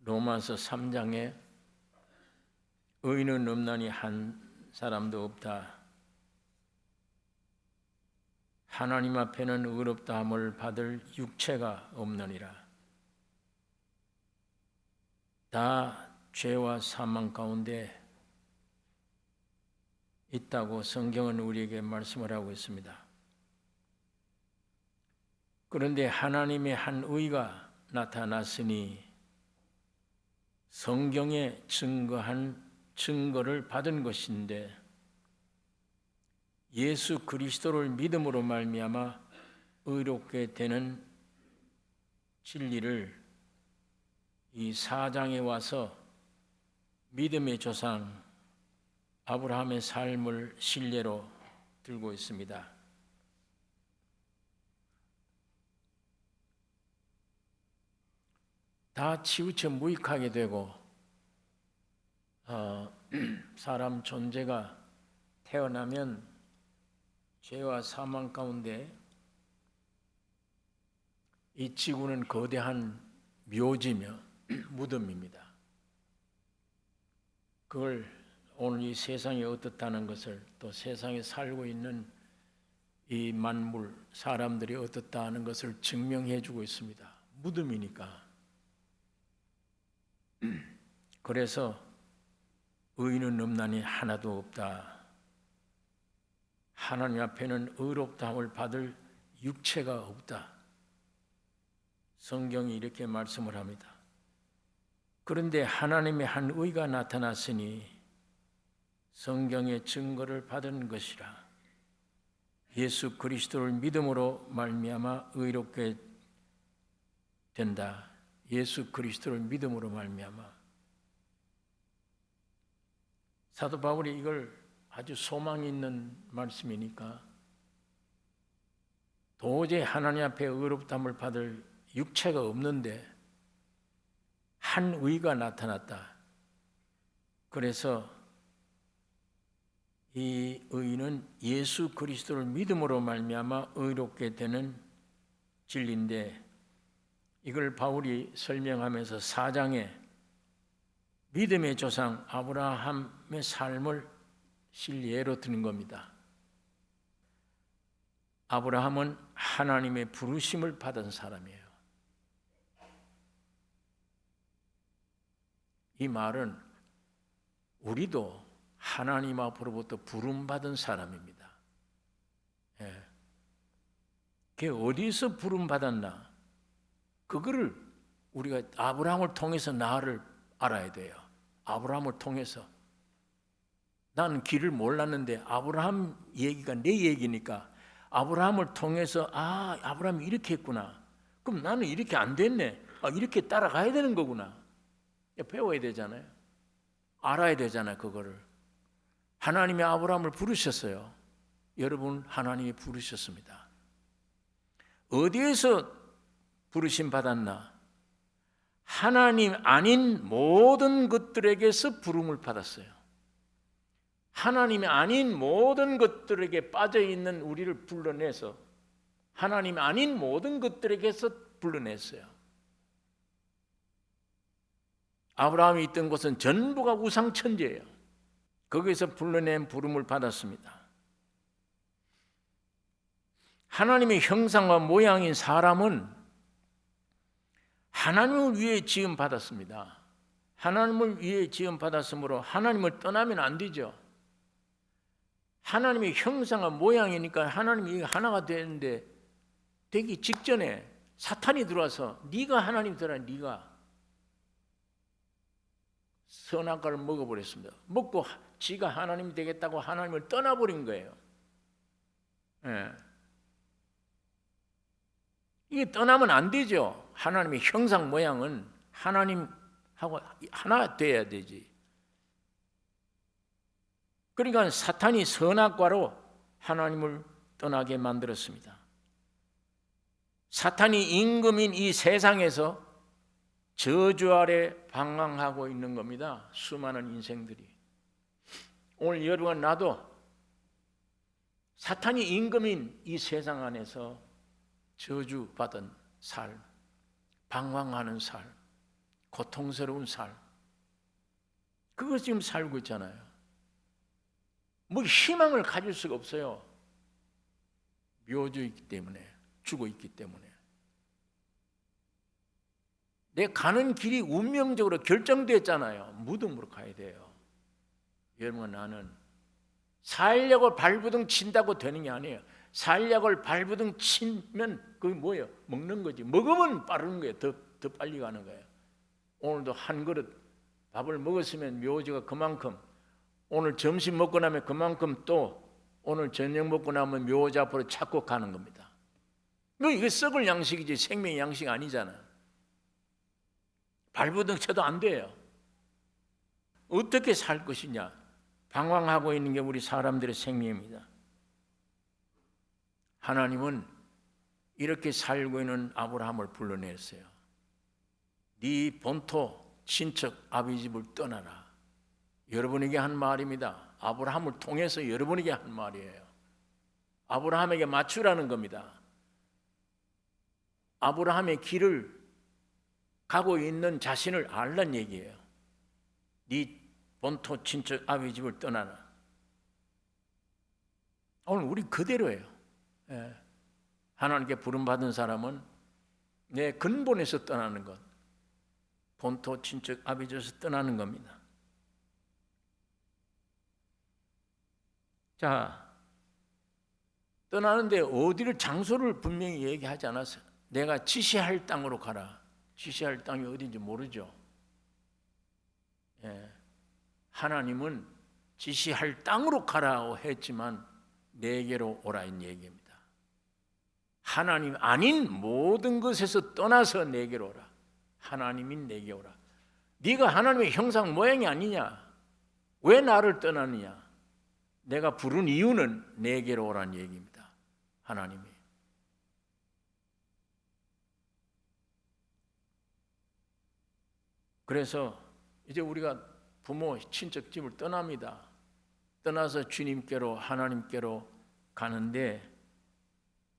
로마서 3장에 의인은 없나니 한 사람도 없다. 하나님 앞에는 의롭다 함을 받을 육체가 없느니라. 다 죄와 사망 가운데 있다고 성경은 우리에게 말씀을 하고 있습니다. 그런데 하나님의 한 의가 나타났으니 성경에 증거한 증거를 받은 것인데 예수 그리스도를 믿음으로 말미암아 의롭게 되는 진리를 이 4장에 와서 믿음의 조상 아브라함의 삶을 실례로 들고 있습니다. 다 치우쳐 무익하게 되고 사람 존재가 태어나면 죄와 사망 가운데 이 지구는 거대한 묘지며 무덤입니다. 그걸 오늘 이 세상이 어떻다는 것을 또 세상에 살고 있는 이 만물 사람들이 어떻다 하는 것을 증명해 주고 있습니다. 무덤이니까. 그래서 의인은 없나니 하나도 없다. 하나님 앞에는 의롭다함을 받을 육체가 없다. 성경이 이렇게 말씀을 합니다. 그런데 하나님의 한 의가 나타났으니 성경의 증거를 받은 것이라. 예수 그리스도를 믿음으로 말미암아 의롭게 된다. 예수 그리스도를 믿음으로 말미암아. 사도 바울이 이걸 아주 소망 있는 말씀이니까 도저히 하나님 앞에 의롭다함을 받을 육체가 없는데 한 의가 나타났다. 그래서 이 의는 예수 그리스도를 믿음으로 말미암아 의롭게 되는 진리인데 이걸 바울이 설명하면서 4장에 믿음의 조상 아브라함의 삶을 실예로 드는 겁니다. 아브라함은 하나님의 부르심을 받은 사람이에요. 이 말은 우리도 하나님 앞으로부터 부름받은 사람입니다. 그게 어디서 부름받았나? 그거를 우리가 아브라함을 통해서 나를 알아야 돼요. 아브라함을 통해서. 나는 길을 몰랐는데 아브라함 얘기가 내 얘기니까 아브라함을 통해서 아브라함이 이렇게 했구나. 그럼 나는 이렇게 안 됐네. 이렇게 따라가야 되는 거구나. 배워야 되잖아요. 알아야 되잖아요. 그거를. 하나님이 아브라함을 부르셨어요. 여러분 하나님이 부르셨습니다. 어디에서 부르심 받았나? 하나님 아닌 모든 것들에게서 부름을 받았어요. 하나님이 아닌 모든 것들에게 빠져있는 우리를 불러내서 하나님 아닌 모든 것들에게서 불러냈어요. 아브라함이 있던 곳은 전부가 우상천지예요. 거기서 불러낸 부름을 받았습니다. 하나님의 형상과 모양인 사람은 하나님을 위해 지음받았습니다. 하나님을 위해 지음받았으므로 하나님을 떠나면 안 되죠. 하나님의 형상과 모양이니까 하나님이 하나가 되는데 되기 직전에 사탄이 들어와서 네가 하나님 되라. 네가 선악과를 먹어버렸습니다. 먹고 지가 하나님이 되겠다고 하나님을 떠나버린 거예요. 이게 떠나면 안 되죠. 하나님의 형상 모양은 하나님하고 하나 돼야 되지. 그러니까 사탄이 선악과로 하나님을 떠나게 만들었습니다. 사탄이 임금인 이 세상에서 저주 아래 방황하고 있는 겁니다. 수많은 인생들이. 오늘 여러분 나도 사탄이 임금인 이 세상 안에서 저주받은 삶, 방황하는 삶, 고통스러운 삶. 그거 지금 살고 있잖아요. 뭐 희망을 가질 수가 없어요. 묘주에 있기 때문에, 죽어 있기 때문에. 내 가는 길이 운명적으로 결정됐잖아요. 무덤으로 가야 돼요. 여러분, 나는 살약을 발부둥 친다고 되는 게 아니에요. 살약을 발부둥 치면 그게 뭐예요? 먹는 거지. 먹으면 빠르는 거예요. 더 빨리 가는 거예요. 오늘도 한 그릇 밥을 먹었으면 묘지가 그만큼, 오늘 점심 먹고 나면 그만큼, 또 오늘 저녁 먹고 나면 묘지 앞으로 찾고 가는 겁니다. 이게 썩을 양식이지 생명의 양식 아니잖아. 발부둥 쳐도 안 돼요. 어떻게 살 것이냐, 방황하고 있는 게 우리 사람들의 생명입니다. 하나님은 이렇게 살고 있는 아브라함을 불러냈어요. 네 본토 친척 아비 집을 떠나라. 여러분에게 한 말입니다. 아브라함을 통해서 여러분에게 한 말이에요. 아브라함에게 맞추라는 겁니다. 아브라함의 길을 가고 있는 자신을 알란 얘기예요. 네 본토 친척 아비 집을 떠나라. 오늘 우리 그대로예요. 하나님께 부름받은 사람은 내 근본에서 떠나는 것, 본토 친척 아비 집에서 떠나는 겁니다. 자, 떠나는데 어디를, 장소를 분명히 얘기하지 않았어요. 내가 지시할 땅으로 가라. 지시할 땅이 어딘지 모르죠. 하나님은 지시할 땅으로 가라고 했지만 내게로 오라는 얘기입니다. 하나님 아닌 모든 것에서 떠나서 내게로 오라. 하나님인 내게 오라. 네가 하나님의 형상 모양이 아니냐? 왜 나를 떠나느냐? 내가 부른 이유는 내게로 오라는 얘기입니다. 하나님이. 그래서 이제 우리가 부모, 친척 집을 떠납니다. 떠나서 주님께로, 하나님께로 가는데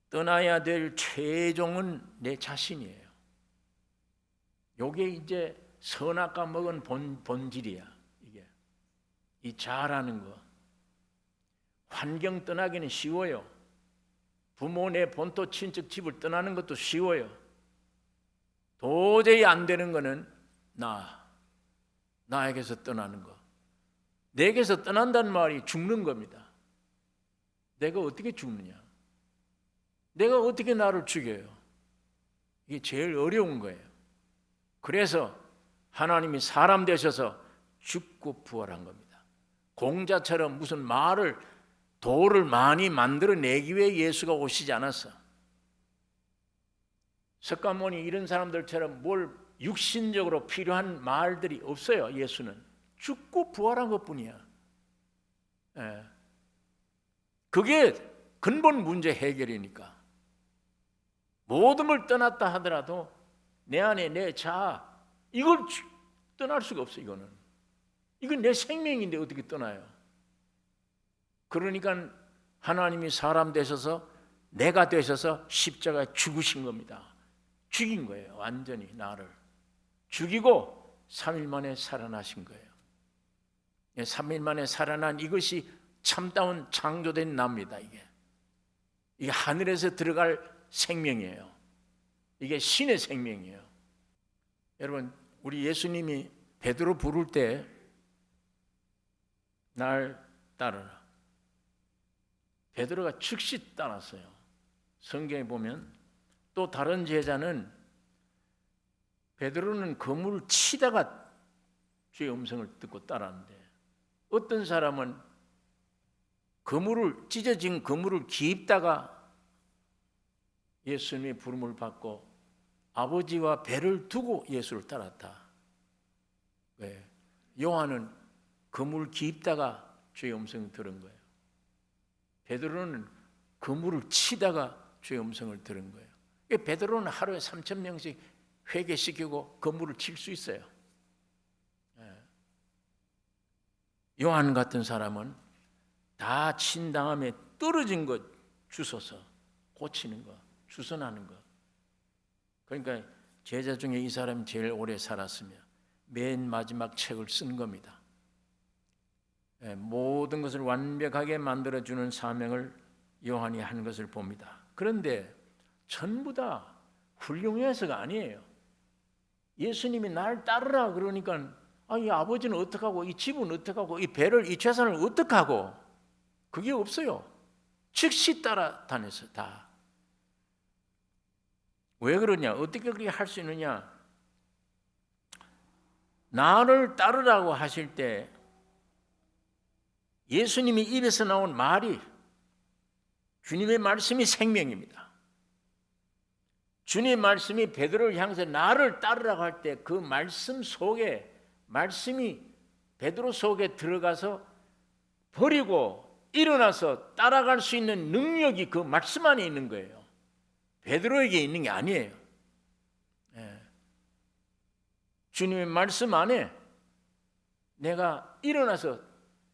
떠나야 될 최종은 내 자신이에요. 요게 이제 선악과 먹은 본질이야. 이게 이 자라는 거. 환경 떠나기는 쉬워요. 부모, 내 본토 친척 집을 떠나는 것도 쉬워요. 도저히 안 되는 거는 나에게서 떠나는 거. 내게서 떠난다는 말이 죽는 겁니다. 내가 어떻게 죽느냐? 내가 어떻게 나를 죽여요? 이게 제일 어려운 거예요. 그래서 하나님이 사람 되셔서 죽고 부활한 겁니다. 공자처럼 무슨 돌을 많이 만들어내기 위해 예수가 오시지 않았어. 석가모니 이런 사람들처럼 뭘 육신적으로 필요한 말들이 없어요. 예수는 죽고 부활한 것뿐이야. 그게 근본 문제 해결이니까. 모든 걸 떠났다 하더라도 내 안에 내 자아, 이걸 떠날 수가 없어. 이건 내 생명인데 어떻게 떠나요? 그러니까 하나님이 사람 되셔서, 내가 되셔서 십자가에 죽으신 겁니다. 죽인 거예요. 완전히 나를 죽이고 3일 만에 살아나신 거예요. 3일 만에 살아난 이것이 참다운 창조된 나입니다. 이게 하늘에서 들어갈 생명이에요. 이게 신의 생명이에요. 여러분, 우리 예수님이 베드로 부를 때 날 따르라. 베드로가 즉시 따랐어요. 성경에 보면 또 다른 제자는, 베드로는 그물을 치다가 주의 음성을 듣고 따랐는데, 어떤 사람은 찢어진 그물을 기입다가 예수님의 부름을 받고 아버지와 배를 두고 예수를 따랐다. 왜? 요한은 그물을 기입다가 주의 음성을 들은 거예요. 베드로는 그물을 치다가 주의 음성을 들은 거예요. 베드로는 하루에 3,000명씩 회개시키고 그물을 칠 수 있어요. 요한 같은 사람은 다 친 다음에 떨어진 것 주워서 고치는 거, 주선하는 거. 그러니까 제자 중에 이 사람이 제일 오래 살았으며 맨 마지막 책을 쓴 겁니다. 모든 것을 완벽하게 만들어주는 사명을 요한이 한 것을 봅니다. 그런데 전부 다 훌륭해서가 아니에요. 예수님이 날 따르라 그러니까 이 아버지는 어떡하고 이 집은 어떡하고 이 배를 이 재산을 어떡하고 그게 없어요. 즉시 따라다녔어요. 다. 왜 그러냐? 어떻게 그렇게 할 수 있느냐? 나를 따르라고 하실 때 예수님이 입에서 나온 말이 주님의 말씀이 생명입니다. 주님의 말씀이 베드로를 향해서 나를 따르라고 할 때 그 말씀 속에 말씀이 베드로 속에 들어가서 버리고 일어나서 따라갈 수 있는 능력이 그 말씀 안에 있는 거예요. 베드로에게 있는 게 아니에요. 주님의 말씀 안에 내가 일어나서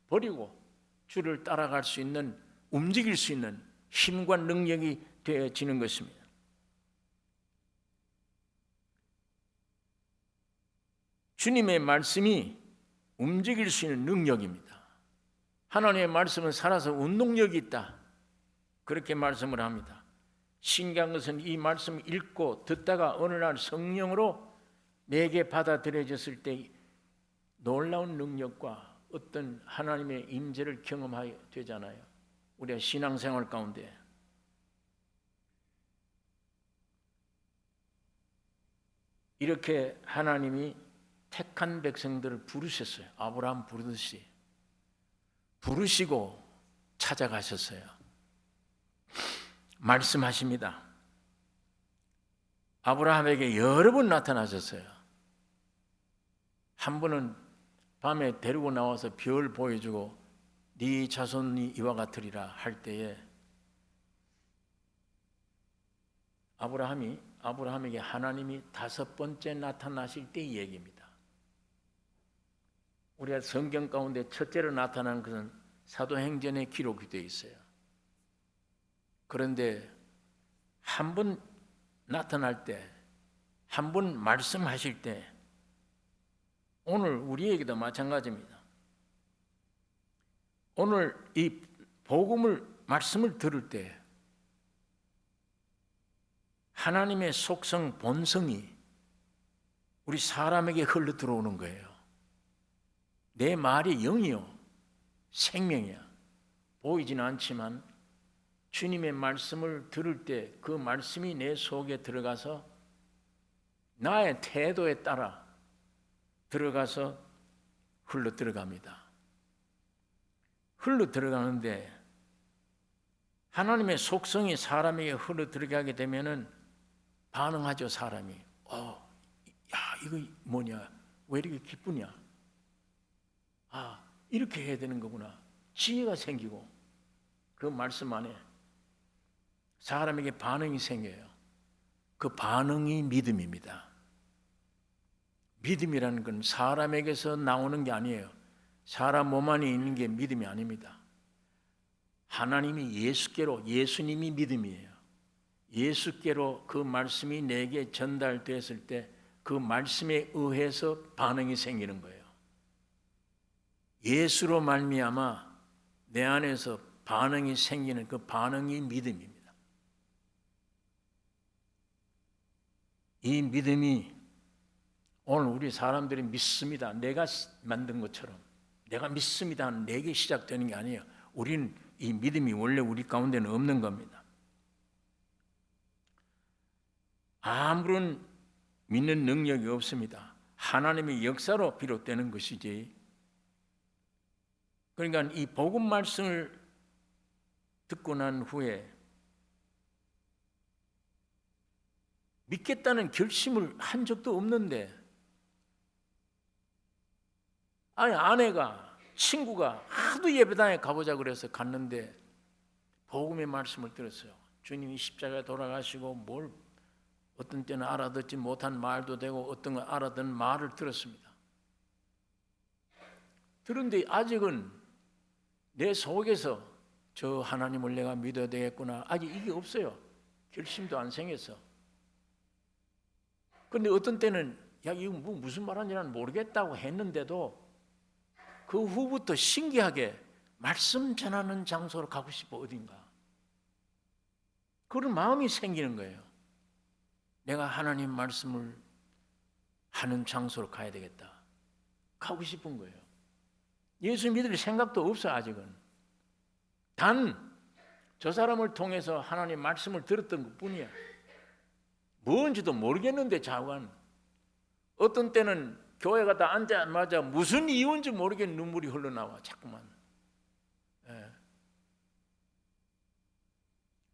버리고 주를 따라갈 수 있는, 움직일 수 있는 힘과 능력이 되어지는 것입니다. 주님의 말씀이 움직일 수 있는 능력입니다. 하나님의 말씀은 살아서 운동력이 있다. 그렇게 말씀을 합니다. 신기한 것은 이 말씀을 읽고 듣다가 어느 날 성령으로 내게 받아들여졌을 때 놀라운 능력과 어떤 하나님의 임재를 경험하게 되잖아요. 우리가 신앙생활 가운데 이렇게 하나님이 택한 백성들을 부르셨어요. 아브라함 부르듯이 부르시고 찾아가셨어요. 말씀하십니다. 아브라함에게 여러 번 나타나셨어요. 한 번은 밤에 데리고 나와서 별 보여주고 네 자손이 이와 같으리라 할 때에 아브라함에게 하나님이 5번째 나타나실 때 이 얘기입니다. 우리가 성경 가운데 첫째로 나타난 것은 사도행전에 기록이 되어 있어요. 그런데 한 번 나타날 때, 한 번 말씀하실 때 오늘 우리에게도 마찬가지입니다. 오늘 이 복음을 말씀을 들을 때 하나님의 속성 본성이 우리 사람에게 흘러 들어오는 거예요. 내 말이 영이요 생명이야. 보이지는 않지만 주님의 말씀을 들을 때 그 말씀이 내 속에 들어가서 나의 태도에 따라 들어가서 흘러 들어갑니다. 흘러 들어가는데 하나님의 속성이 사람에게 흘러 들어가게 되면은 반응하죠. 사람이 야 이거 뭐냐, 왜 이렇게 기쁘냐, 이렇게 해야 되는 거구나, 지혜가 생기고 그 말씀 안에 사람에게 반응이 생겨요. 그 반응이 믿음입니다. 믿음이라는 건 사람에게서 나오는 게 아니에요. 사람 몸 안에 있는 게 믿음이 아닙니다. 하나님이 예수님이 믿음이에요. 예수께로 그 말씀이 내게 전달됐을 때 그 말씀에 의해서 반응이 생기는 거예요. 예수로 말미암아 내 안에서 반응이 생기는 그 반응이 믿음입니다. 이 믿음이 오늘 우리 사람들이 믿습니다, 내가 만든 것처럼 내가 믿습니다 하는 내게 시작되는 게 아니에요. 우리는 이 믿음이 원래 우리 가운데는 없는 겁니다. 아무런 믿는 능력이 없습니다. 하나님의 역사로 비롯되는 것이지. 그러니까 이 복음 말씀을 듣고 난 후에 믿겠다는 결심을 한 적도 없는데 아내가, 친구가 하도 예배당에 가보자 그래서 갔는데 복음의 말씀을 들었어요. 주님이 십자가에 돌아가시고 뭘 어떤 때는 알아듣지 못한 말도 되고 어떤 건 알아듣는 말을 들었습니다. 그런데 아직은 내 속에서 저 하나님을 내가 믿어야 되겠구나, 아직 이게 없어요. 결심도 안 생겼어. 그런데 어떤 때는 야, 이거 무슨 말하는지 난 모르겠다고 했는데도 그 후부터 신기하게 말씀 전하는 장소로 가고 싶어, 어딘가. 그런 마음이 생기는 거예요. 내가 하나님 말씀을 하는 장소로 가야 되겠다. 가고 싶은 거예요. 예수 믿을 생각도 없어, 아직은. 단 저 사람을 통해서 하나님 말씀을 들었던 것뿐이야. 뭔지도 모르겠는데 자관. 어떤 때는 교회 가다 앉자마자 무슨 이유인지 모르게 눈물이 흘러나와, 자꾸만. 예.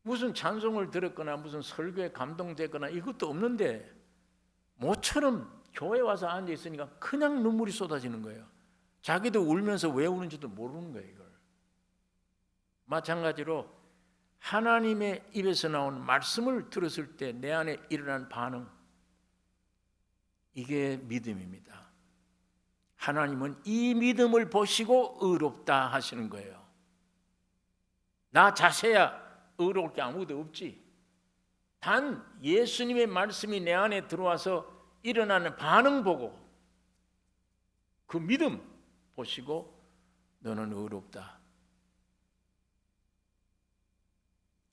무슨 찬송을 들었거나 무슨 설교에 감동됐거나 이것도 없는데 모처럼 교회 와서 앉아 있으니까 그냥 눈물이 쏟아지는 거예요. 자기도 울면서 왜 우는지도 모르는 거예요, 이걸. 마찬가지로 하나님의 입에서 나온 말씀을 들었을 때 내 안에 일어난 반응, 이게 믿음입니다. 하나님은 이 믿음을 보시고 의롭다 하시는 거예요. 나 자세야 의로울 게 아무도 없지. 단 예수님의 말씀이 내 안에 들어와서 일어나는 반응 보고 그 믿음 보시고 너는 의롭다.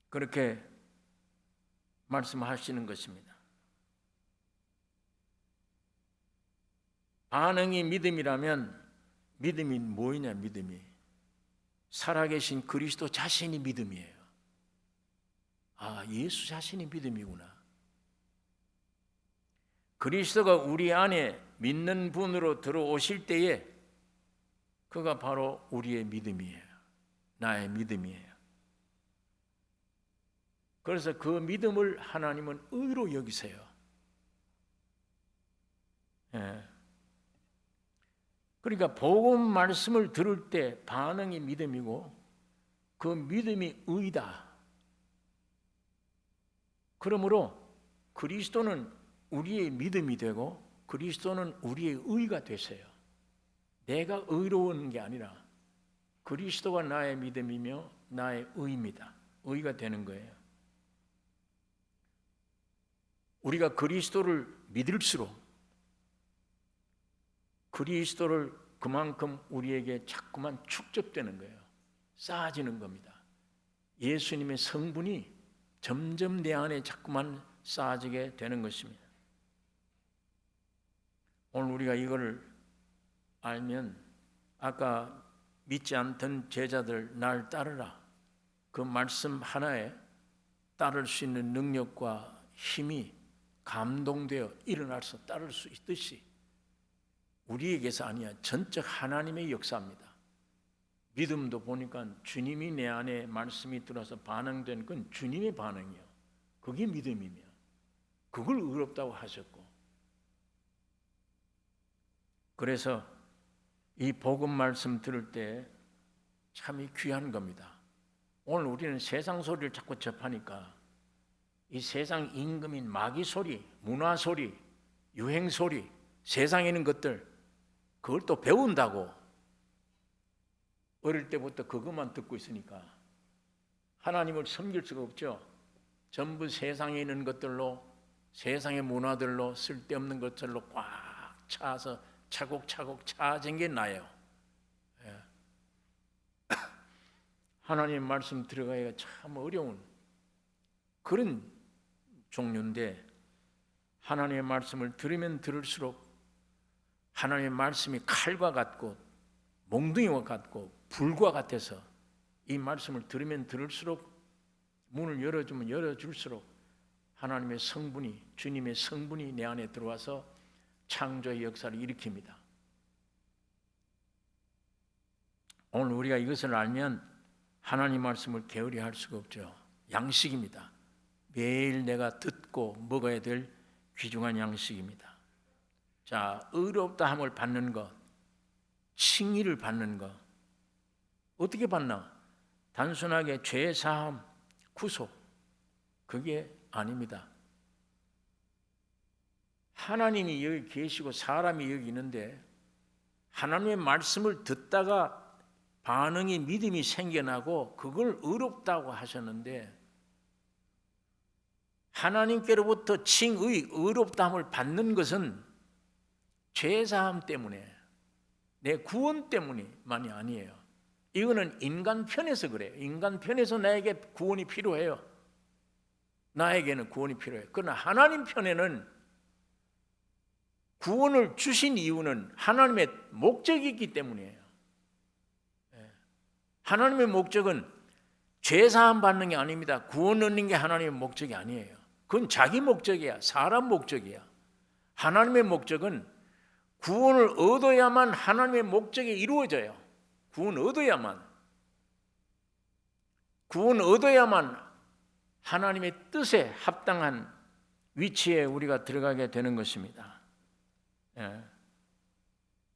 그렇게 말씀하시는 것입니다. 반응이 믿음이라면 믿음이 뭐냐? 믿음이 살아계신 그리스도 자신이 믿음이에요. 아, 예수 자신이 믿음이구나. 그리스도가 우리 안에 믿는 분으로 들어오실 때에 그가 바로 우리의 믿음이에요. 나의 믿음이에요. 그래서 그 믿음을 하나님은 의로 여기세요. 예. 그러니까 복음 말씀을 들을 때 반응이 믿음이고 그 믿음이 의다. 그러므로 그리스도는 우리의 믿음이 되고 그리스도는 우리의 의가 되세요. 내가 의로운 게 아니라 그리스도가 나의 믿음이며 나의 의입니다. 의가 되는 거예요. 우리가 그리스도를 믿을수록 그리스도를 그만큼 우리에게 자꾸만 축적되는 거예요. 쌓아지는 겁니다. 예수님의 성분이 점점 내 안에 자꾸만 쌓아지게 되는 것입니다. 오늘 우리가 이거를 알면 아까 믿지 않던 제자들 날 따르라. 그 말씀 하나에 따를 수 있는 능력과 힘이 감동되어 일어나서 따를 수 있듯이 우리에게서 아니야. 전적 하나님의 역사입니다. 믿음도 보니까 주님이 내 안에 말씀이 들어서 반응된 건 주님의 반응이요. 그게 믿음이며 그걸 의롭다고 하셨고, 그래서 이 복음 말씀 들을 때 참이 귀한 겁니다. 오늘 우리는 세상 소리를 자꾸 접하니까 이 세상 임금인 마귀 소리, 문화 소리, 유행 소리, 세상에 있는 것들 그걸 또 배운다고 어릴 때부터 그것만 듣고 있으니까 하나님을 섬길 수가 없죠. 전부 세상에 있는 것들로, 세상의 문화들로, 쓸데없는 것들로 꽉 차서 차곡차곡 차진 게 나예요. 예. 하나님 말씀 들어가기가 참 어려운 그런 종류인데, 하나님의 말씀을 들으면 들을수록 하나님의 말씀이 칼과 같고 몽둥이와 같고 불과 같아서 이 말씀을 들으면 들을수록, 문을 열어주면 열어줄수록 하나님의 성분이, 주님의 성분이 내 안에 들어와서 창조의 역사를 일으킵니다. 오늘 우리가 이것을 알면 하나님 말씀을 게으리할 수가 없죠. 양식입니다. 매일 내가 듣고 먹어야 될 귀중한 양식입니다. 자, 의롭다 함을 받는 것, 칭의를 받는 것, 어떻게 받나? 단순하게 죄 사함, 구속, 그게 아닙니다. 하나님이 여기 계시고 사람이 여기 있는데 하나님의 말씀을 듣다가 반응이, 믿음이 생겨나고 그걸 의롭다고 하셨는데, 하나님께로부터 칭의, 의롭다함을 받는 것은 죄사함 때문에, 내 구원 때문이만이 아니에요. 이거는 인간 편에서 그래요. 인간 편에서 나에게 구원이 필요해요. 나에게는 구원이 필요해요. 그러나 하나님 편에는 구원을 주신 이유는 하나님의 목적이 있기 때문이에요. 하나님의 목적은 죄사함 받는 게 아닙니다. 구원 얻는 게 하나님의 목적이 아니에요. 그건 자기 목적이야. 사람 목적이야. 하나님의 목적은 구원을 얻어야만 하나님의 목적이 이루어져요. 구원 얻어야만 하나님의 뜻에 합당한 위치에 우리가 들어가게 되는 것입니다.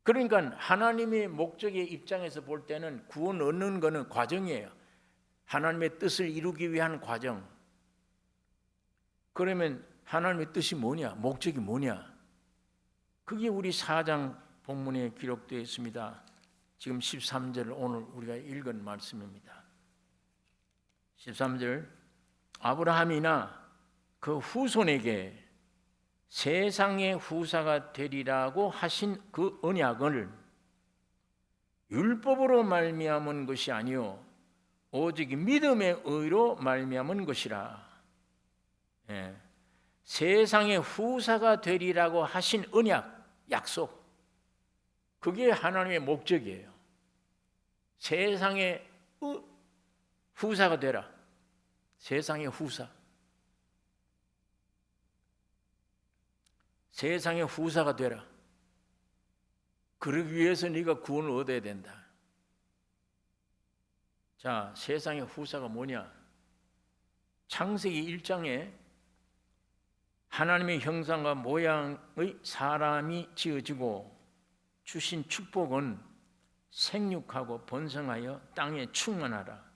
그러니까 하나님의 목적의 입장에서 볼 때는 구원 얻는 것은 과정이에요. 하나님의 뜻을 이루기 위한 과정. 그러면 하나님의 뜻이 뭐냐? 목적이 뭐냐? 그게 우리 4장 본문에 기록되어 있습니다. 지금 13절을 오늘 우리가 읽은 말씀입니다. 13절, 아브라함이나 그 후손에게 세상의 후사가 되리라고 하신 그 언약을 율법으로 말미암은 것이 아니요 오직 믿음의 의로 말미암은 것이라. 세상의 후사가 되리라고 하신 언약, 약속, 그게 하나님의 목적이에요. 세상의 후사가 되라. 세상의 후사. 세상의 후사가 되라. 그러기 위해서 네가 구원을 얻어야 된다. 자, 세상의 후사가 뭐냐? 창세기 1장에 하나님의 형상과 모양의 사람이 지어지고 주신 축복은 생육하고 번성하여 땅에 충만하라.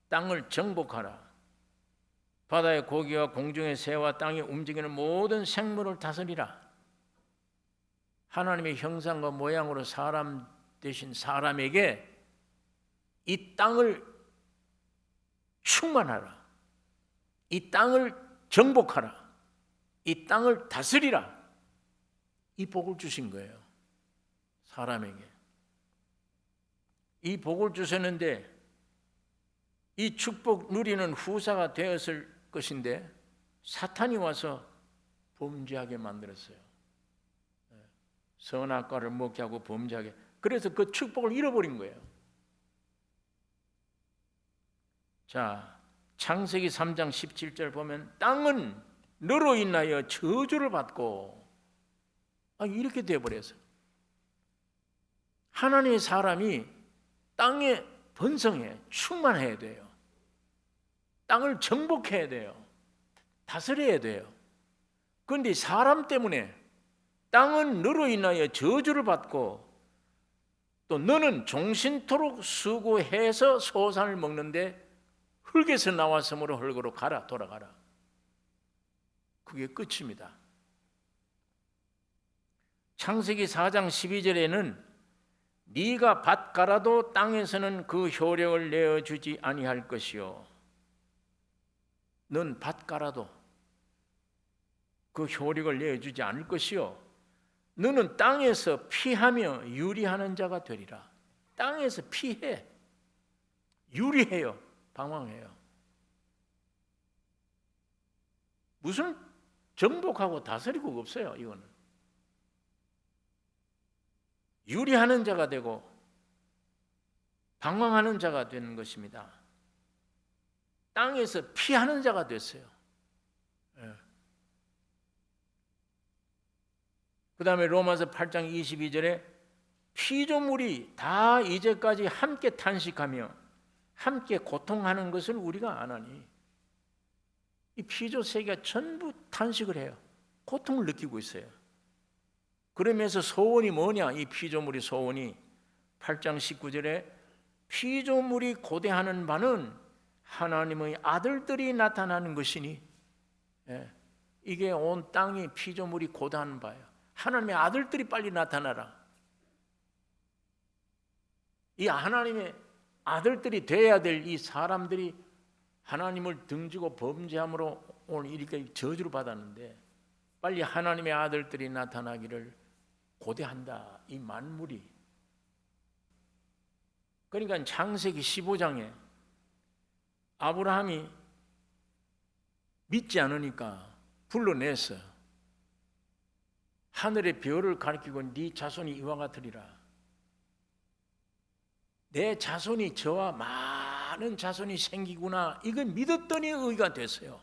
땅을 정복하라. 바다의 고기와 공중의 새와 땅에 움직이는 모든 생물을 다스리라. 하나님의 형상과 모양으로 사람 되신 사람에게 이 땅을 충만하라. 이 땅을 정복하라. 이 땅을 다스리라. 이 복을 주신 거예요. 사람에게. 이 복을 주셨는데 이 축복 누리는 후사가 되었을 것인데 사탄이 와서 범죄하게 만들었어요. 선악과를 먹게 하고 범죄하게. 그래서 그 축복을 잃어버린 거예요. 자, 창세기 3장 17절 보면 땅은 너로 인하여 저주를 받고, 이렇게 되어버렸어요. 하나님의 사람이 땅에 번성해 충만해야 돼요. 땅을 정복해야 돼요. 다스려야 돼요. 그런데 사람 때문에 땅은 너로 인하여 저주를 받고 또 너는 종신토록 수고해서 소산을 먹는데 흙에서 나왔으므로 흙으로 가라, 돌아가라. 그게 끝입니다. 창세기 4장 12절에는 네가 밭 갈아도 땅에서는 그 효력을 내어주지 아니할 것이요. 넌 밭 갈아도 그 효력을 내어주지 않을 것이요. 너는 땅에서 피하며 유리하는 자가 되리라. 땅에서 피해. 유리해요. 방황해요. 무슨 정복하고 다스리고 없어요. 이거는 유리하는 자가 되고 방황하는 자가 되는 것입니다. 땅에서 피하는 자가 됐어요. 그 다음에 로마서 8장 22절에 피조물이 다 이제까지 함께 탄식하며 함께 고통하는 것을 우리가 아나니. 이 피조 세계가 전부 탄식을 해요. 고통을 느끼고 있어요. 그러면서 소원이 뭐냐? 이 피조물의 소원이 8장 19절에 피조물이 고대하는 바는 하나님의 아들들이 나타나는 것이니, 이게 온 땅이 피조물이 고대하는 바예요. 하나님의 아들들이 빨리 나타나라. 이 하나님의 아들들이 돼야 될 이 사람들이 하나님을 등지고 범죄함으로 오늘 이렇게 저주를 받았는데 빨리 하나님의 아들들이 나타나기를 고대한다. 이 만물이. 그러니까 창세기 15장에 아브라함이 믿지 않으니까 불러내서 하늘의 별을 가리키고 네 자손이 이와 같으리라. 내 자손이 저와 많은 자손이 생기구나. 이걸 믿었더니 의가 됐어요.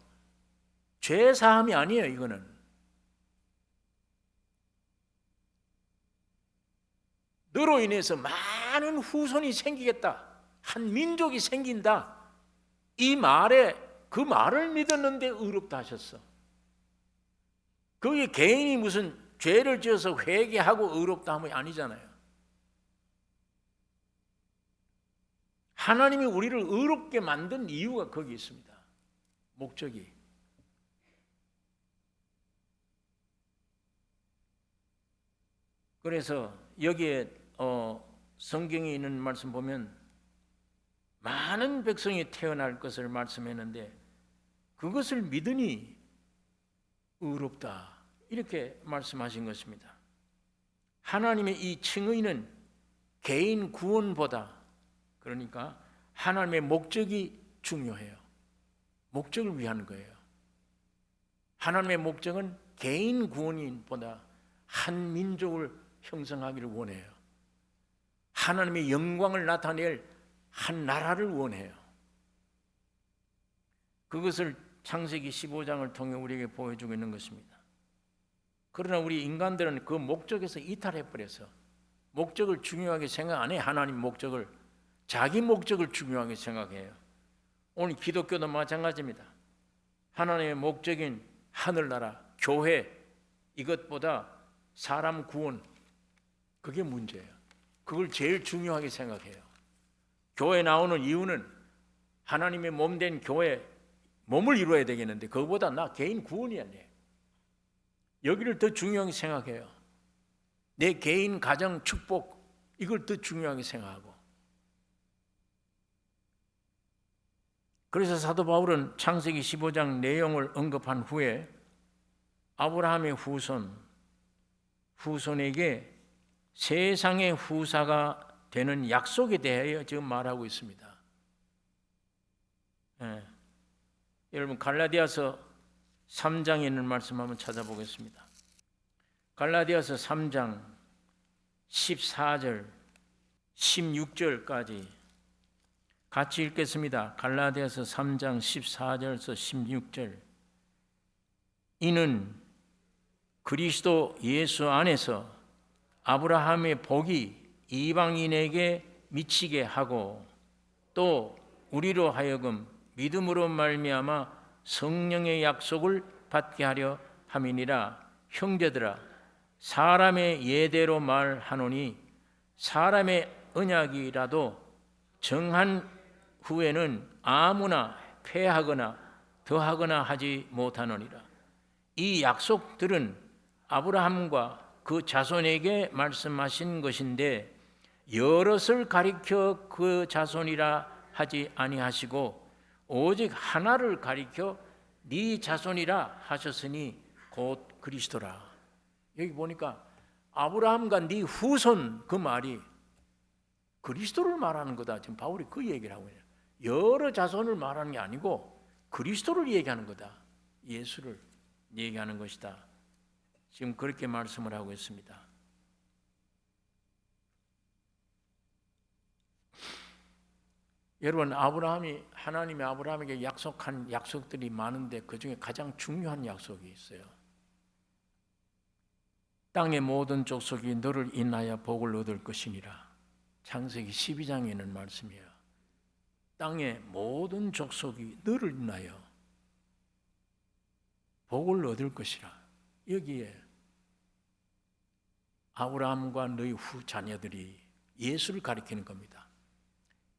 죄 사함이 아니에요. 이거는 너로 인해서 많은 후손이 생기겠다, 한 민족이 생긴다, 이 말에 그 말을 믿었는데 의롭다 하셨어. 그게 개인이 무슨 죄를 지어서 회개하고 의롭다 함이 아니잖아요. 하나님이 우리를 의롭게 만든 이유가 거기 있습니다. 목적이. 그래서 여기에 성경에 있는 말씀 보면 많은 백성이 태어날 것을 말씀했는데 그것을 믿으니 의롭다, 이렇게 말씀하신 것입니다. 하나님의 이 칭의는 개인 구원보다, 그러니까 하나님의 목적이 중요해요. 목적을 위한 거예요. 하나님의 목적은 개인 구원보다 한 민족을 형성하기를 원해요. 하나님의 영광을 나타낼 한 나라를 원해요. 그것을 창세기 15장을 통해 우리에게 보여주고 있는 것입니다. 그러나 우리 인간들은 그 목적에서 이탈해버려서 목적을 중요하게 생각 안 해요. 하나님 목적을, 자기 목적을 중요하게 생각해요. 오늘 기독교도 마찬가지입니다. 하나님의 목적인 하늘나라, 교회, 이것보다 사람 구원, 그게 문제예요. 그걸 제일 중요하게 생각해요. 교회 나오는 이유는 하나님의 몸된 교회, 몸을 이루어야 되겠는데 그거보다 나 개인 구원이야. 여기를 더 중요하게 생각해요. 내 개인 가정 축복, 이걸 더 중요하게 생각하고. 그래서 사도 바울은 창세기 15장 내용을 언급한 후에 아브라함의 후손에게 세상의 후사가 되는 약속에 대하여 지금 말하고 있습니다. 여러분 갈라디아서 3장에 있는 말씀 한번 찾아보겠습니다. 갈라디아서 3장 14절 16절까지 같이 읽겠습니다. 갈라디아서 3장 14절에서 16절. 이는 그리스도 예수 안에서 아브라함의 복이 이방인에게 미치게 하고 또 우리로 하여금 믿음으로 말미암아 성령의 약속을 받게 하려 함이니라. 형제들아, 사람의 예대로 말하노니 사람의 언약이라도 정한 후에는 아무나 폐하거나 더하거나 하지 못하느니라. 이 약속들은 아브라함과 그 자손에게 말씀하신 것인데 여럿을 가리켜 그 자손이라 하지 아니하시고 오직 하나를 가리켜 네 자손이라 하셨으니 곧 그리스도라. 여기 보니까 아브라함과 네 후손, 그 말이 그리스도를 말하는 거다. 지금 바울이 그 얘기를 하고 있어요. 여러 자손을 말하는 게 아니고 그리스도를 얘기하는 거다. 예수를 얘기하는 것이다. 지금 그렇게 말씀을 하고 있습니다. 여러분, 하나님이 아브라함에게 약속한 약속들이 많은데 그 중에 가장 중요한 약속이 있어요. 땅의 모든 족속이 너를 인하여 복을 얻을 것이니라. 창세기 12장에 있는 말씀이에요. 땅의 모든 족속이 너를 인하여 복을 얻을 것이라. 여기에 아브라함과 너희 후 자녀들이 예수를 가리키는 겁니다.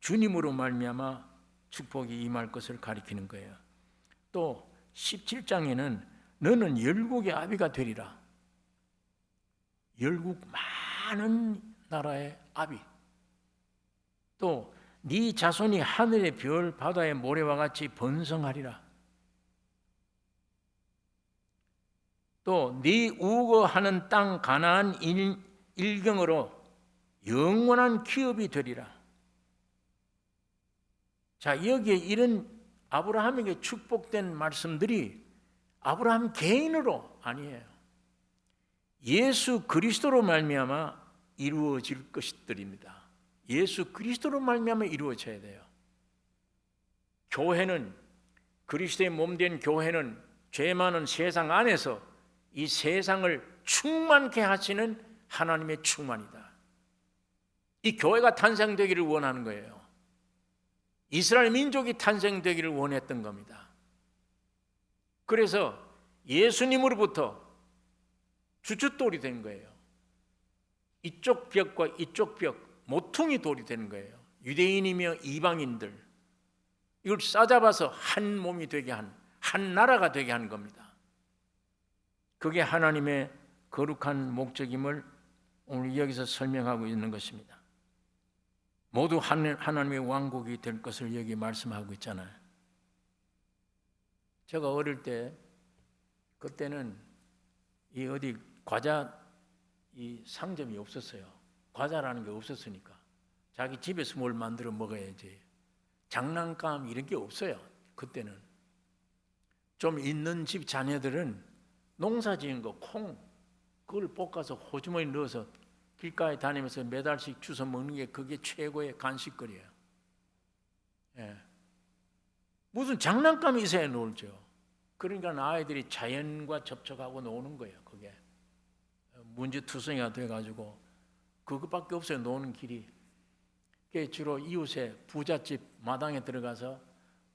주님으로 말미암아 축복이 임할 것을 가리키는 거예요. 또 17장에는 너는 열국의 아비가 되리라. 열국 많은 나라의 아비. 또 네 자손이 하늘의 별 바다의 모래와 같이 번성하리라. 또 네 우거하는 땅 가나안 일경으로 영원한 기업이 되리라. 자, 여기에 이런 아브라함에게 축복된 말씀들이 아브라함 개인으로 아니에요. 예수 그리스도로 말미암아 이루어질 것들입니다. 예수 그리스도로 말미암아 이루어져야 돼요. 교회는, 그리스도의 몸된 교회는 죄 많은 세상 안에서 이 세상을 충만케 하시는 하나님의 충만이다. 이 교회가 탄생되기를 원하는 거예요. 이스라엘 민족이 탄생되기를 원했던 겁니다. 그래서 예수님으로부터 주춧돌이 된 거예요. 이쪽 벽과 이쪽 벽, 모퉁이 돌이 되는 거예요. 유대인이며 이방인들, 이걸 싸잡아서 한 몸이 되게 한 나라가 되게 한 겁니다. 그게 하나님의 거룩한 목적임을 오늘 여기서 설명하고 있는 것입니다. 모두 하나님의 왕국이 될 것을 여기 말씀하고 있잖아요. 제가 어릴 때, 그때는 이 어디 과자 이 상점이 없었어요. 과자라는 게 없었으니까 자기 집에서 뭘 만들어 먹어야지. 장난감 이런 게 없어요. 그때는 좀 있는 집 자녀들은 농사 지은 거 콩, 그걸 볶아서 호주머니 넣어서 길가에 다니면서 몇 알씩 주워 먹는 게 그게 최고의 간식거리예요. 예. 무슨 장난감이 있어야 놀죠. 그러니까 아이들이 자연과 접촉하고 노는 거예요. 그게 문제투성이가 돼가지고 그것밖에 없어요. 노는 길이. 그게 주로 이웃의 부잣집 마당에 들어가서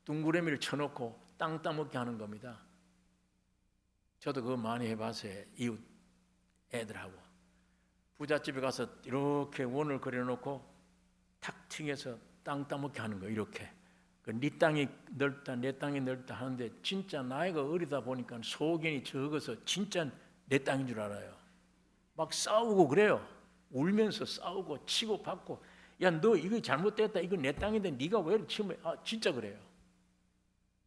둥그레미를 쳐놓고 땅 따먹게 하는 겁니다. 저도 그거 많이 해봤어요. 이웃 애들하고 부잣집에 가서 이렇게 원을 그려놓고 탁 튀겨서 땅 따먹게 하는 거예요. 이렇게. 네 땅이 넓다 내 땅이 넓다 하는데 진짜 나이가 어리다 보니까 소견이 적어서 진짜 내 땅인 줄 알아요. 막 싸우고 그래요. 울면서 싸우고 치고 받고, 야 너 이거 잘못됐다, 이거 내 땅인데 네가 왜 이렇게 치면, 진짜 그래요.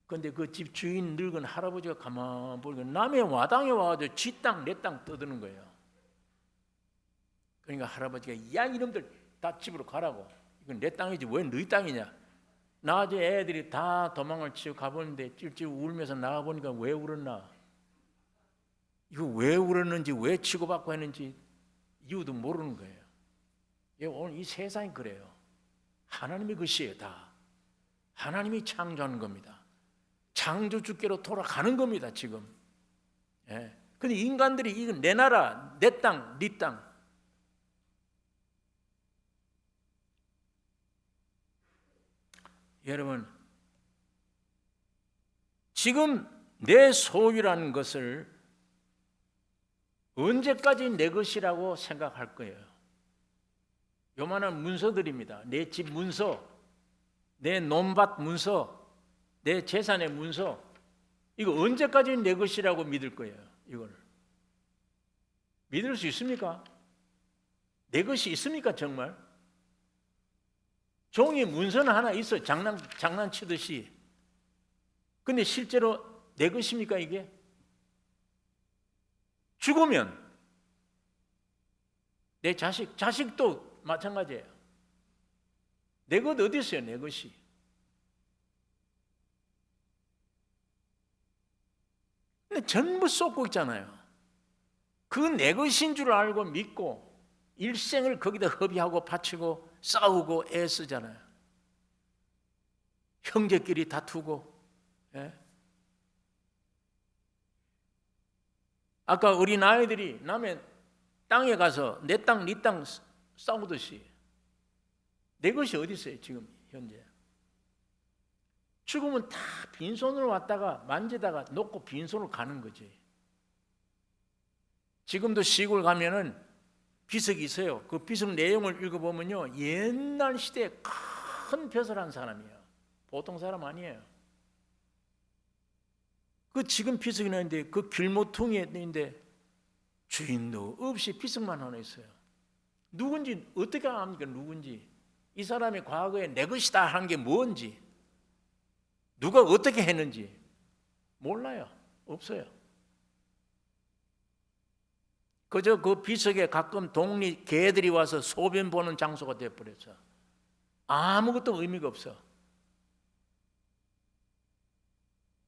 근데 그 집 주인 늙은 할아버지가 가만 보니까 남의 마당에 와가지고 지 땅 내 땅 떠드는 거예요. 그러니까 할아버지가 야 이놈들 다 집으로 가라고, 이건 내 땅이지 왜 너희 땅이냐. 나중에 애들이 다 도망을 치고 가보는데 찔찔 울면서 나가보니까 왜 울었나, 이거 왜 울었는지 왜 치고받고 했는지 이유도 모르는 거예요. 오늘 이 세상이 그래요. 하나님의 것이에요. 다 하나님이 창조하는 겁니다. 창조주께로 돌아가는 겁니다 지금. 예. 근데 인간들이 이건 내 나라, 내 땅, 네 땅. 여러분, 지금 내 소유라는 것을 언제까지 내 것이라고 생각할 거예요? 요만한 문서들입니다. 내 집 문서, 내 논밭 문서, 내 재산의 문서, 이거 언제까지 내 것이라고 믿을 거예요? 이걸 믿을 수 있습니까? 내 것이 있습니까 정말? 종이 문서는 하나 있어요. 장난치듯이. 근데 실제로 내 것입니까 이게? 죽으면 내 자식도 마찬가지예요. 내 것 어디 있어요? 내 것이. 근데 전부 쏟고 있잖아요. 그 내 것인 줄 알고 믿고 일생을 거기다 허비하고 바치고 싸우고 애쓰잖아요. 형제끼리 다투고. 예? 아까 어린 아이들이 남의 땅에 가서 내 땅, 네 땅 싸우듯이 내 것이 어디 있어요 지금 현재? 죽으면 다 빈손으로 왔다가 만지다가 놓고 빈손으로 가는 거지. 지금도 시골 가면은 비석이 있어요. 그 비석 내용을 읽어보면요, 옛날 시대에 큰 벼슬 한 사람이에요. 보통 사람 아니에요. 그 지금 비석이 있는데 그 길모퉁이에 있는데 주인도 없이 비석만 하나 있어요. 누군지 어떻게 압니까? 누군지. 이 사람이 과거에 내 것이다 한 게 뭔지, 누가 어떻게 했는지 몰라요. 없어요. 그저 그 비석에 가끔 동리 개들이 와서 소변 보는 장소가 되어버렸어. 아무것도 의미가 없어.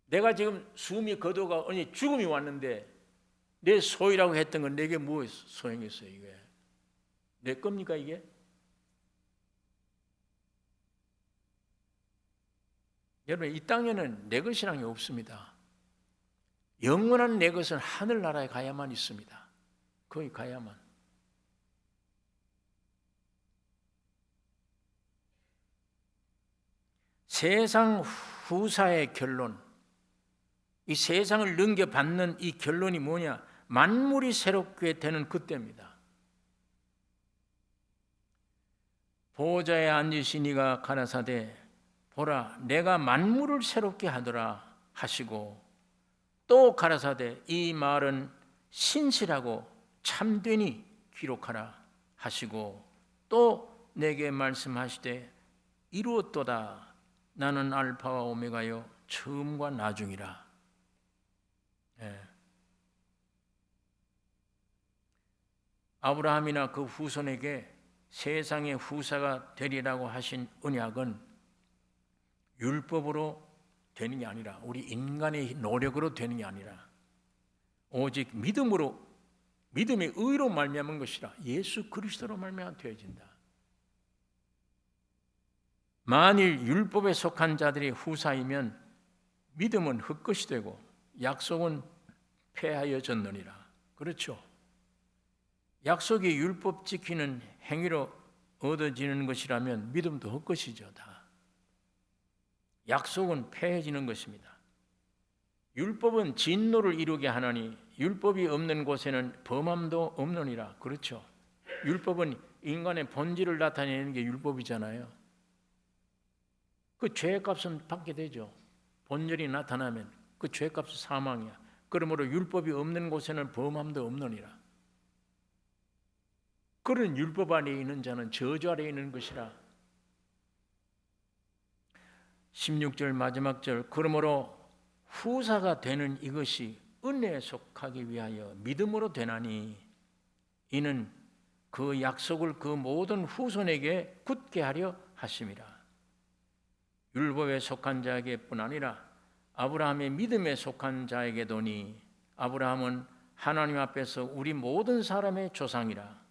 내가 지금 숨이 거둬가 아니 죽음이 왔는데 내 소유라고 했던 건 내게 뭐 소용이 있어요? 이게 내 겁니까 이게? 여러분, 이 땅에는 내 것이란 게 없습니다. 영원한 내 것은 하늘나라에 가야만 있습니다. 거기 가야만. 세상 후사의 결론, 이 세상을 넘겨받는 이 결론이 뭐냐? 만물이 새롭게 되는 그때입니다. 보좌에 앉으신 이가 가라사대 보라 내가 만물을 새롭게 하더라 하시고, 또 가라사대 이 말은 신실하고 참되니 기록하라 하시고, 또 내게 말씀하시되 이루었도다 나는 알파와 오메가요 처음과 나중이라. 아브라함이나 그 후손에게 세상의 후사가 되리라고 하신 언약은 율법으로 되는 게 아니라, 우리 인간의 노력으로 되는 게 아니라 오직 믿음으로, 믿음의 의로 말미암은 것이라 예수 그리스도로 말미암아 되어진다. 만일 율법에 속한 자들이 후사이면 믿음은 헛것이 되고 약속은 폐하여졌느니라. 그렇죠? 약속이 율법 지키는 행위로 얻어지는 것이라면 믿음도 헛것이죠. 다 약속은 폐해지는 것입니다. 율법은 진노를 이루게 하나니 율법이 없는 곳에는 범함도 없느니라. 그렇죠? 율법은 인간의 본질을 나타내는 게 율법이잖아요. 그 죄값은 받게 되죠. 본질이 나타나면 그 죄값은 사망이야. 그러므로 율법이 없는 곳에는 범함도 없느니라. 그런 율법 안에 있는 자는 저주 아래에 있는 것이라. 16절 마지막 절, 그러므로 후사가 되는 이것이 은혜에 속하기 위하여 믿음으로 되나니 이는 그 약속을 그 모든 후손에게 굳게 하려 하심이라. 율법에 속한 자에게뿐 아니라 아브라함의 믿음에 속한 자에게도니 아브라함은 하나님 앞에서 우리 모든 사람의 조상이라.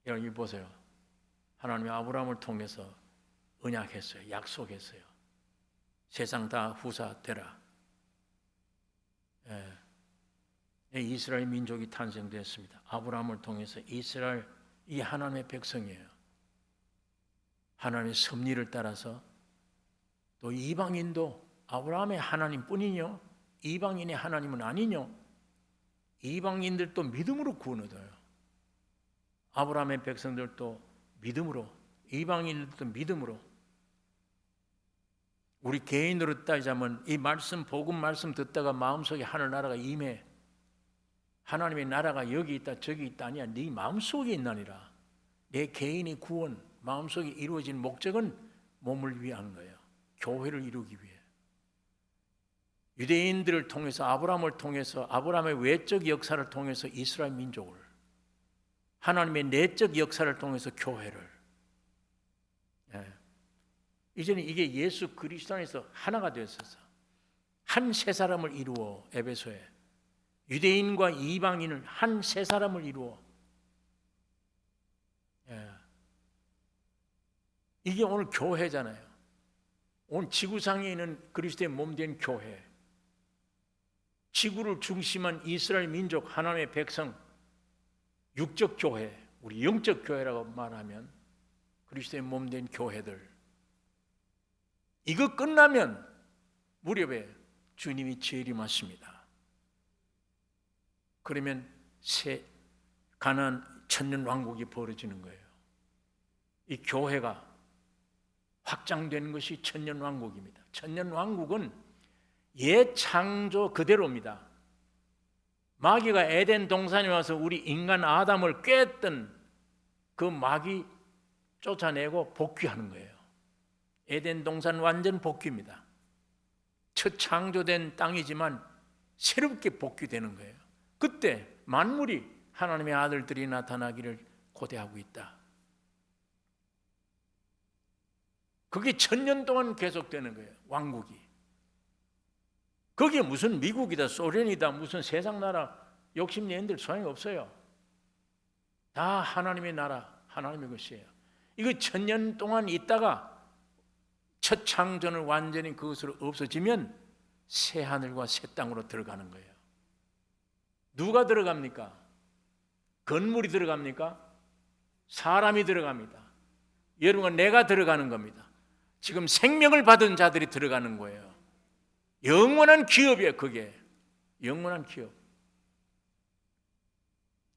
여러분 보세요. 하나님이 아브라함을 통해서 언약했어요. 약속했어요. 세상 다 후사 되라. 이스라엘 민족이 탄생됐습니다. 아브라함을 통해서 이스라엘, 이 하나님의 백성이에요. 하나님의 섭리를 따라서 또 이방인도 아브라함의 하나님뿐이뇨? 이방인의 하나님은 아니뇨? 이방인들도 믿음으로 구원 얻어요. 아브라함의 백성들도 믿음으로, 이방인들도 믿음으로. 우리 개인으로 따지자면 이 말씀, 복음 말씀 듣다가 마음속에 하늘나라가 임해. 하나님의 나라가 여기 있다 저기 있다 아니야. 네 마음속에 있나니라. 내 개인의 구원, 마음속에 이루어진 목적은 몸을 위한 거예요. 교회를 이루기 위해. 유대인들을 통해서, 아브라함을 통해서, 아브라함의 외적 역사를 통해서 이스라엘 민족을, 하나님의 내적 역사를 통해서 교회를. 이제는 이게 예수 그리스도 안에서 하나가 되었어서 한 세 사람을 이루어, 에베소에 유대인과 이방인을 한 세 사람을 이루어. 이게 오늘 교회잖아요. 오늘 지구상에 있는 그리스도의 몸된 교회, 지구를 중심한 이스라엘 민족, 하나님의 백성, 육적 교회, 우리 영적 교회라고 말하면 그리스도의 몸된 교회들. 이거 끝나면 무렵에 주님이 재림하십니다. 그러면 새 가나안 천년 왕국이 벌어지는 거예요. 이 교회가 확장되는 것이 천년 왕국입니다. 천년 왕국은 옛 창조 그대로입니다. 마귀가 에덴 동산에 와서 우리 인간 아담을 꿰었던 그 마귀 쫓아내고 복귀하는 거예요. 에덴 동산 완전 복귀입니다. 첫 창조된 땅이지만 새롭게 복귀되는 거예요. 그때 만물이 하나님의 아들들이 나타나기를 고대하고 있다. 그게 1000년 동안 계속되는 거예요. 왕국이. 그게 무슨 미국이다 소련이다 무슨 세상 나라 욕심내는들 소용이 없어요. 다 하나님의 나라, 하나님의 것이에요. 이거 1000년 동안 있다가 첫 창조는 완전히 그것으로 없어지면 새 하늘과 새 땅으로 들어가는 거예요. 누가 들어갑니까? 건물이 들어갑니까? 사람이 들어갑니다. 여러분, 내가 들어가는 겁니다. 지금 생명을 받은 자들이 들어가는 거예요. 영원한 기업이에요. 그게 영원한 기업.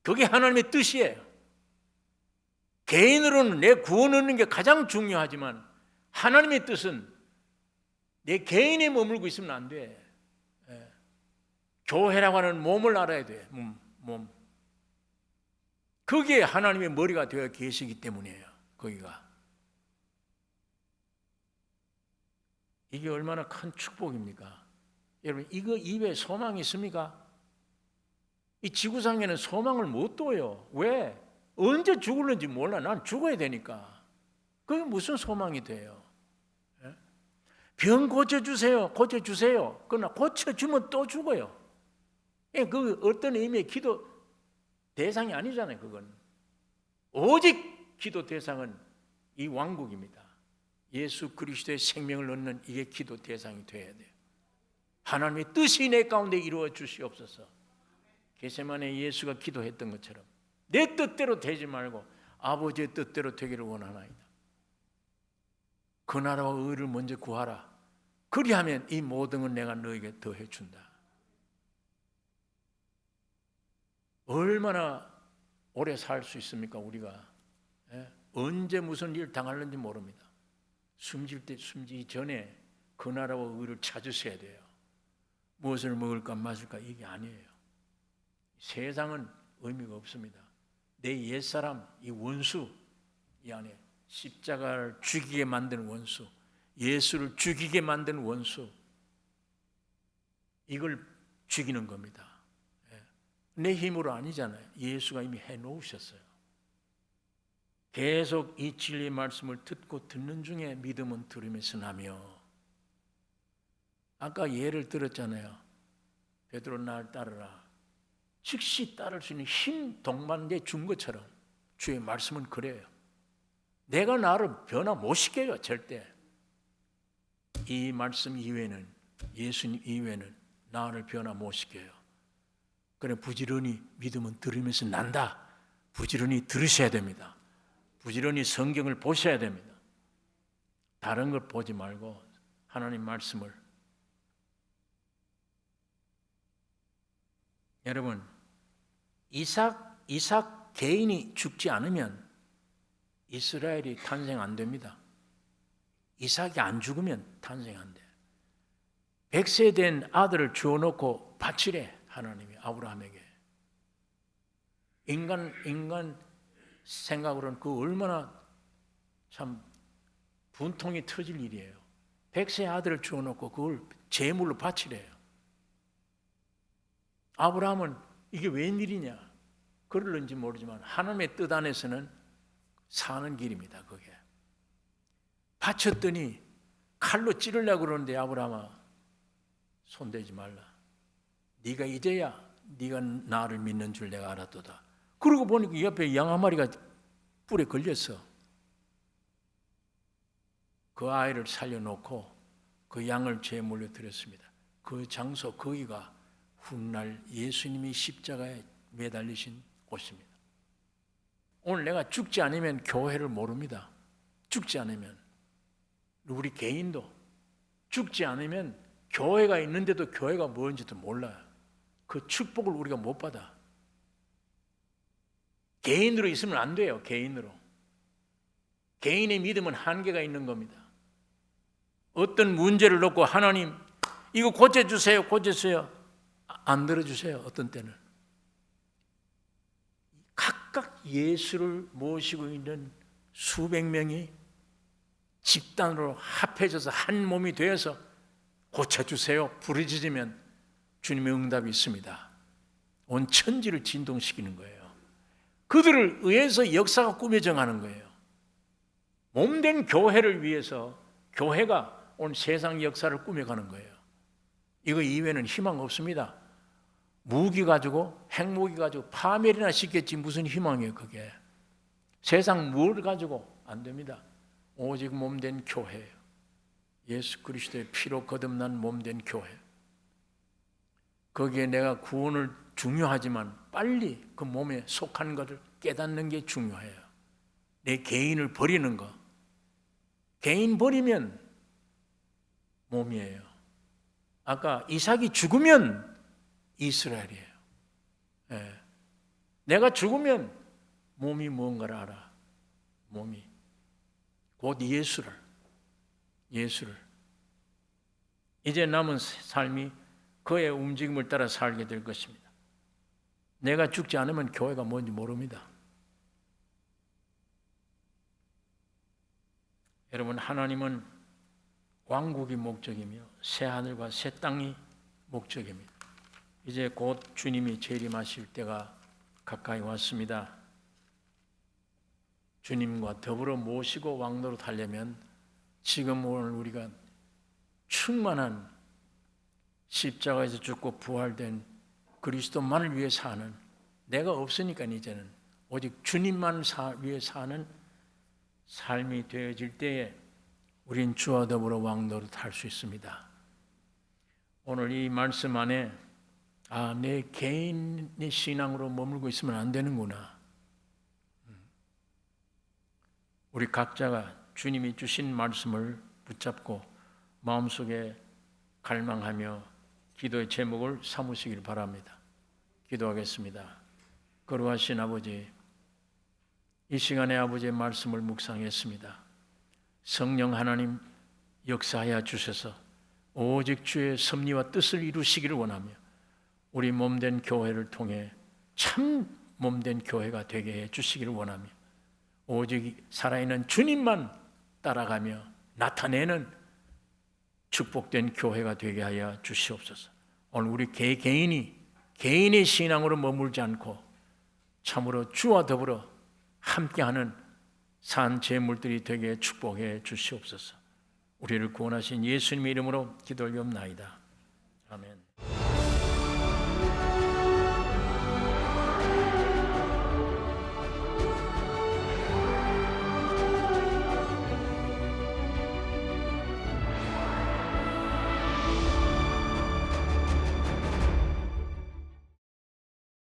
그게 하나님의 뜻이에요. 개인으로는 내 구원 얻는 게 가장 중요하지만 하나님의 뜻은 내 개인에 머물고 있으면 안 돼. 교회라고 하는 몸을 알아야 돼. 몸. 그게 하나님의 머리가 되어 계시기 때문이에요. 거기가. 이게 얼마나 큰 축복입니까? 여러분, 이거 이외에 소망이 있습니까? 이 지구상에는 소망을 못 둬요. 왜? 언제 죽을는지 몰라. 난 죽어야 되니까. 그게 무슨 소망이 돼요? 병 고쳐주세요. 고쳐주세요. 그러나 고쳐주면 또 죽어요. 그 어떤 의미의 기도 대상이 아니잖아요. 그건 오직 기도 대상은 이 왕국입니다. 예수 그리스도의 생명을 얻는 이게 기도 대상이 되어야 돼요. 하나님의 뜻이 내 가운데 이루어 주시옵소서. 겟세마네 예수가 기도했던 것처럼 내 뜻대로 되지 말고 아버지의 뜻대로 되기를 원하나이다. 그 나라와 의를 먼저 구하라. 그리하면 이 모든 건 내가 너에게 더해 준다. 얼마나 오래 살 수 있습니까? 우리가 언제 무슨 일 당할는지 모릅니다. 숨질 때 숨지기 전에 그 나라와 의를 찾으셔야 돼요. 무엇을 먹을까 마실까 이게 아니에요. 세상은 의미가 없습니다. 내 옛사람, 이 원수, 이 안에 십자가를 죽이게 만든 원수, 예수를 죽이게 만든 원수, 이걸 죽이는 겁니다. 내 힘으로 아니잖아요. 예수가 이미 해놓으셨어요. 계속 이 진리의 말씀을 듣고 듣는 중에 믿음은 들음에서 나며, 아까 예를 들었잖아요. 베드로 날 따르라. 즉시 따를 수 있는 힘 동반대 준 것처럼 주의 말씀은 그래요. 내가 나를 변화 못 시켜요. 절대. 이 말씀 이외에는, 예수님 이외에는 나를 변화 못 시켜요. 그래, 부지런히 믿음은 들으면서 난다. 부지런히 들으셔야 됩니다. 부지런히 성경을 보셔야 됩니다. 다른 걸 보지 말고 하나님 말씀을. 여러분, 이삭 개인이 죽지 않으면 이스라엘이 탄생 안 됩니다. 이삭이 안 죽으면 탄생 안 돼요. 100세 된 아들을 주어놓고 바치래. 하나님이 아브라함에게. 인간 생각으로는 그 얼마나 참 분통이 터질 일이에요. 100세 아들을 주어놓고 그걸 제물로 바치래요. 아브라함은 이게 웬일이냐 그럴는지 모르지만 하나님의 뜻 안에서는 사는 길입니다. 그게. 바쳤더니 칼로 찌르려고 그러는데 아브라함아, 손대지 말라. 네가 이제야 네가 나를 믿는 줄 내가 알았도다. 그러고 보니까 옆에 양 한 마리가 뿔에 걸렸어. 그 아이를 살려놓고 그 양을 제물로 드렸습니다. 그 장소 거기가 훗날 예수님이 십자가에 매달리신 곳입니다. 오늘 내가 죽지 않으면 교회를 모릅니다. 죽지 않으면 우리 개인도 죽지 않으면 교회가 있는데도 교회가 뭔지도 몰라요. 그 축복을 우리가 못 받아. 개인으로 있으면 안 돼요. 개인으로. 개인의 믿음은 한계가 있는 겁니다. 어떤 문제를 놓고 하나님 이거 고쳐주세요. 고쳐주세요. 안 들어주세요. 어떤 때는. 각각 예수를 모시고 있는 수백 명이 집단으로 합해져서 한 몸이 되어서 고쳐주세요 부르짖으면 주님의 응답이 있습니다. 온 천지를 진동시키는 거예요. 그들을 의해서 역사가 꾸며져가는 거예요. 몸된 교회를 위해서 교회가 온 세상 역사를 꾸며가는 거예요. 이거 이외에는 희망 없습니다. 무기 가지고 핵무기 가지고 파멸이나 시켰지 무슨 희망이에요 그게. 세상 뭘 가지고 안 됩니다. 오직 몸된 교회예요. 예수 그리스도의 피로 거듭난 몸된 교회. 거기에 내가 구원을 중요하지만 빨리 그 몸에 속한 것을 깨닫는 게 중요해요. 내 개인을 버리는 거. 개인 버리면 몸이에요. 아까 이삭이 죽으면 이스라엘이에요. 예. 내가 죽으면 몸이 뭔가를 알아. 몸이. 곧 예수를. 이제 남은 삶이 그의 움직임을 따라 살게 될 것입니다. 내가 죽지 않으면 교회가 뭔지 모릅니다. 여러분, 하나님은 왕국이 목적이며 새 하늘과 새 땅이 목적입니다. 이제 곧 주님이 재림하실 때가 가까이 왔습니다. 주님과 더불어 모시고 왕노로 타려면 지금 오늘 우리가 충만한 십자가에서 죽고 부활된 그리스도만을 위해 사는, 내가 없으니까 이제는 오직 주님만 위해 사는 삶이 되어질 때에 우린 주와 더불어 왕노로 탈 수 있습니다. 오늘 이 말씀 안에 내 개인의 신앙으로 머물고 있으면 안 되는구나. 우리 각자가 주님이 주신 말씀을 붙잡고 마음속에 갈망하며 기도의 제목을 삼으시길 바랍니다. 기도하겠습니다. 거룩하신 아버지, 이 시간에 아버지의 말씀을 묵상했습니다. 성령 하나님 역사하여 주셔서 오직 주의 섭리와 뜻을 이루시기를 원하며 우리 몸된 교회를 통해 참 몸된 교회가 되게 해 주시기를 원하며 오직 살아있는 주님만 따라가며 나타내는 축복된 교회가 되게 하여 주시옵소서. 오늘 우리 개인의 신앙으로 머물지 않고 참으로 주와 더불어 함께하는 산 제물들이 되게 축복해 주시옵소서. 우리를 구원하신 예수님의 이름으로 기도 올리옵나이다. 아멘.